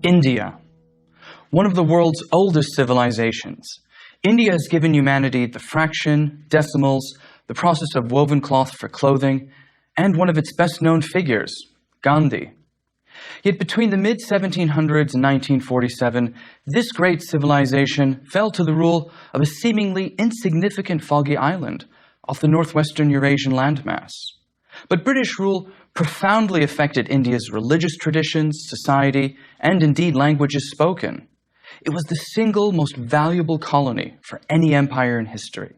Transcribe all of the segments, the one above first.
India, one of the world's oldest civilizations. India has given humanity the fraction, decimals, the process of woven cloth for clothing, and one of its best-known figures, Gandhi. Yet between the mid-1700s and 1947, this great civilization fell to the rule of a seemingly insignificant foggy island off the northwestern Eurasian landmass. But British rule profoundly affected India's religious traditions, society, and indeed languages spoken. It was the single most valuable colony for any empire in history.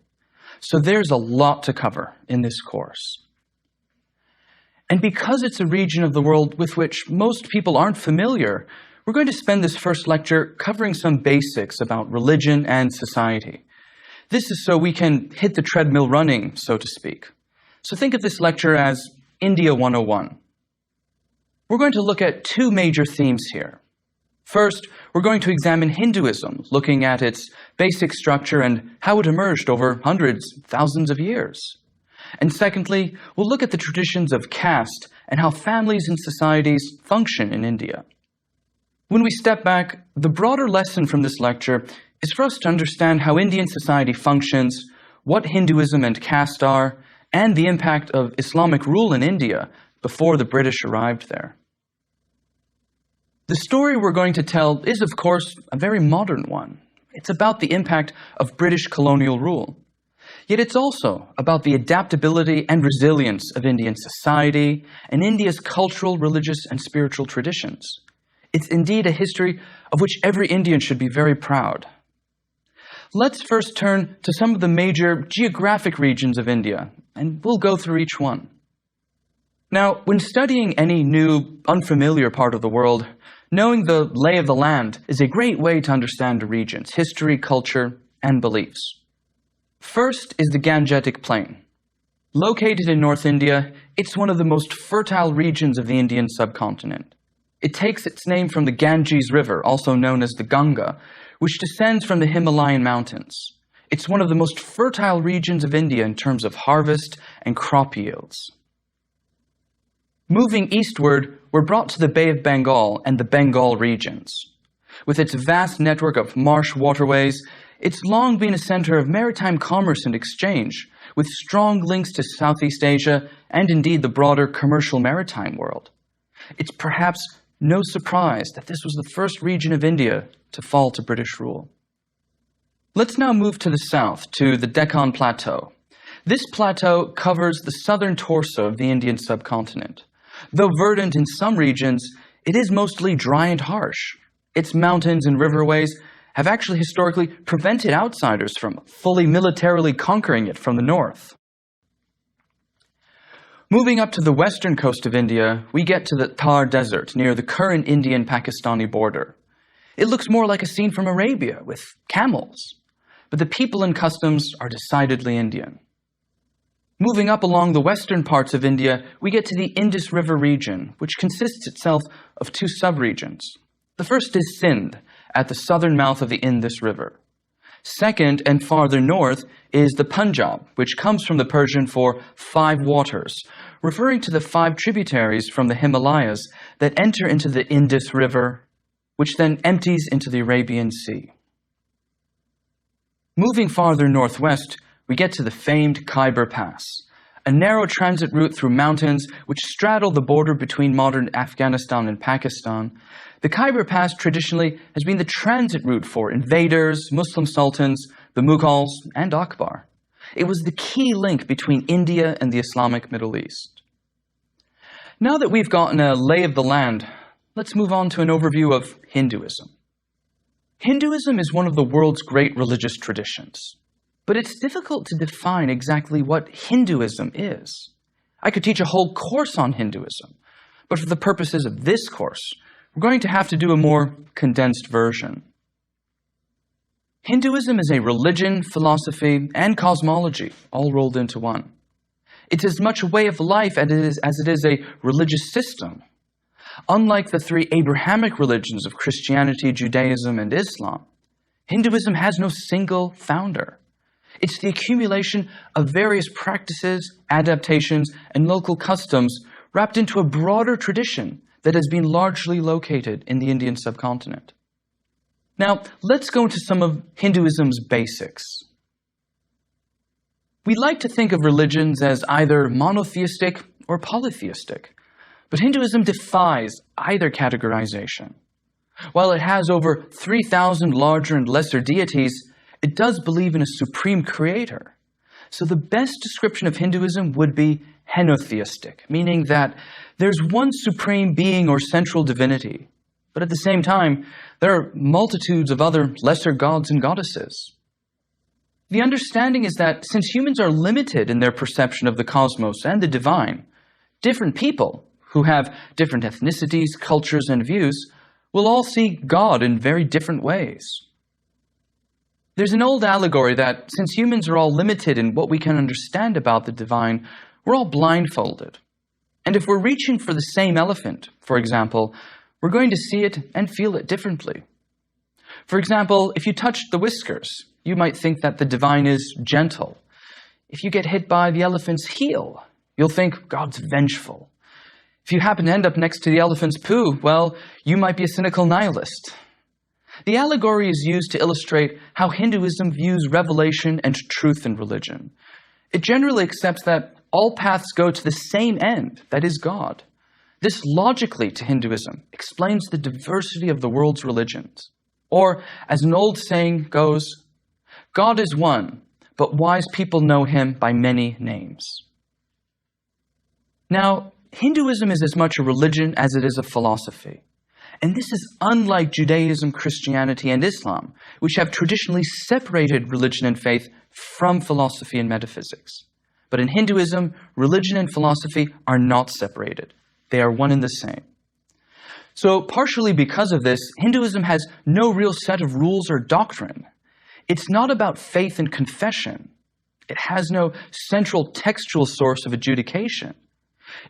So there's a lot to cover in this course. And because it's a region of the world with which most people aren't familiar, we're going to spend this first lecture covering some basics about religion and society. This is so we can hit the treadmill running, so to speak. So think of this lecture as India 101. We're going to look at two major themes here. First, we're going to examine Hinduism, looking at its basic structure and how it emerged over hundreds, thousands of years. And secondly, we'll look at the traditions of caste and how families and societies function in India. When we step back, the broader lesson from this lecture is for us to understand how Indian society functions, what Hinduism and caste are, and the impact of Islamic rule in India before the British arrived there. The story we're going to tell is, of course, a very modern one. It's about the impact of British colonial rule. Yet it's also about the adaptability and resilience of Indian society and India's cultural, religious, and spiritual traditions. It's indeed a history of which every Indian should be very proud. Let's first turn to some of the major geographic regions of India, and we'll go through each one. Now, when studying any new, unfamiliar part of the world, knowing the lay of the land is a great way to understand a region's history, culture, and beliefs. First is the Gangetic Plain. Located in North India, it's one of the most fertile regions of the Indian subcontinent. It takes its name from the Ganges River, also known as the Ganga, which descends from the Himalayan mountains. It's one of the most fertile regions of India in terms of harvest and crop yields. Moving eastward, we're brought to the Bay of Bengal and the Bengal regions. With its vast network of marsh waterways, it's long been a center of maritime commerce and exchange, with strong links to Southeast Asia and indeed the broader commercial maritime world. It's perhaps no surprise that this was the first region of India to fall to British rule. Let's now move to the south, to the Deccan Plateau. This plateau covers the southern torso of the Indian subcontinent. Though verdant in some regions, it is mostly dry and harsh. Its mountains and riverways have actually historically prevented outsiders from fully militarily conquering it from the north. Moving up to the western coast of India, we get to the Thar Desert near the current Indian-Pakistani border. It looks more like a scene from Arabia with camels, but the people and customs are decidedly Indian. Moving up along the western parts of India, we get to the Indus River region, which consists itself of two subregions. The first is Sindh, at the southern mouth of the Indus River. Second, and farther north, is the Punjab, which comes from the Persian for 5 waters, referring to the 5 tributaries from the Himalayas that enter into the Indus River, which then empties into the Arabian Sea. Moving farther northwest, we get to the famed Khyber Pass, a narrow transit route through mountains which straddle the border between modern Afghanistan and Pakistan. The Khyber Pass traditionally has been the transit route for invaders, Muslim sultans, the Mughals, and Akbar. It was the key link between India and the Islamic Middle East. Now that we've gotten a lay of the land, let's move on to an overview of Hinduism. Hinduism is one of the world's great religious traditions. But it's difficult to define exactly what Hinduism is. I could teach a whole course on Hinduism, but for the purposes of this course, we're going to have to do a more condensed version. Hinduism is a religion, philosophy, and cosmology, all rolled into one. It's as much a way of life as it is a religious system. Unlike the 3 Abrahamic religions of Christianity, Judaism, and Islam, Hinduism has no single founder. It's the accumulation of various practices, adaptations, and local customs wrapped into a broader tradition that has been largely located in the Indian subcontinent. Now, let's go into some of Hinduism's basics. We like to think of religions as either monotheistic or polytheistic, but Hinduism defies either categorization. While it has over 3,000 larger and lesser deities, it does believe in a supreme creator. So the best description of Hinduism would be henotheistic, meaning that there's one supreme being or central divinity, but at the same time, there are multitudes of other lesser gods and goddesses. The understanding is that since humans are limited in their perception of the cosmos and the divine, different people who have different ethnicities, cultures, and views will all see God in very different ways. There's an old allegory that since humans are all limited in what we can understand about the divine, we're all blindfolded. And if we're reaching for the same elephant, for example, we're going to see it and feel it differently. For example, if you touch the whiskers, you might think that the divine is gentle. If you get hit by the elephant's heel, you'll think God's vengeful. If you happen to end up next to the elephant's poo, well, you might be a cynical nihilist. The allegory is used to illustrate how Hinduism views revelation and truth in religion. It generally accepts that all paths go to the same end, that is God. This logically, to Hinduism, explains the diversity of the world's religions. Or, as an old saying goes, God is one, but wise people know him by many names. Now, Hinduism is as much a religion as it is a philosophy. And this is unlike Judaism, Christianity, and Islam, which have traditionally separated religion and faith from philosophy and metaphysics. But in Hinduism, religion and philosophy are not separated. They are one and the same. So, partially because of this, Hinduism has no real set of rules or doctrine. It's not about faith and confession. It has no central textual source of adjudication.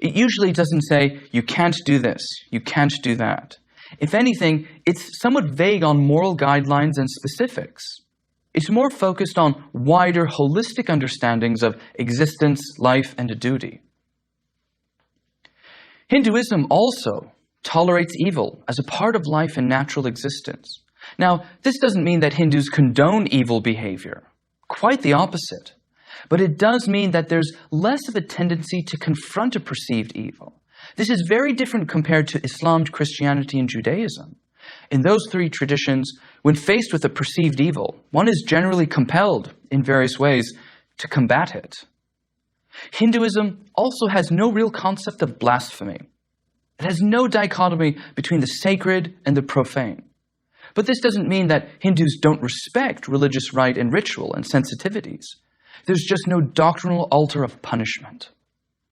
It usually doesn't say, you can't do this, you can't do that. If anything, it's somewhat vague on moral guidelines and specifics. It's more focused on wider, holistic understandings of existence, life, and a duty. Hinduism also tolerates evil as a part of life and natural existence. Now, this doesn't mean that Hindus condone evil behavior. Quite the opposite. But it does mean that there's less of a tendency to confront a perceived evil. This is very different compared to Islam, Christianity, and Judaism. In those three traditions, when faced with a perceived evil, one is generally compelled, in various ways, to combat it. Hinduism also has no real concept of blasphemy. It has no dichotomy between the sacred and the profane. But this doesn't mean that Hindus don't respect religious rite and ritual and sensitivities. There's just no doctrinal altar of punishment.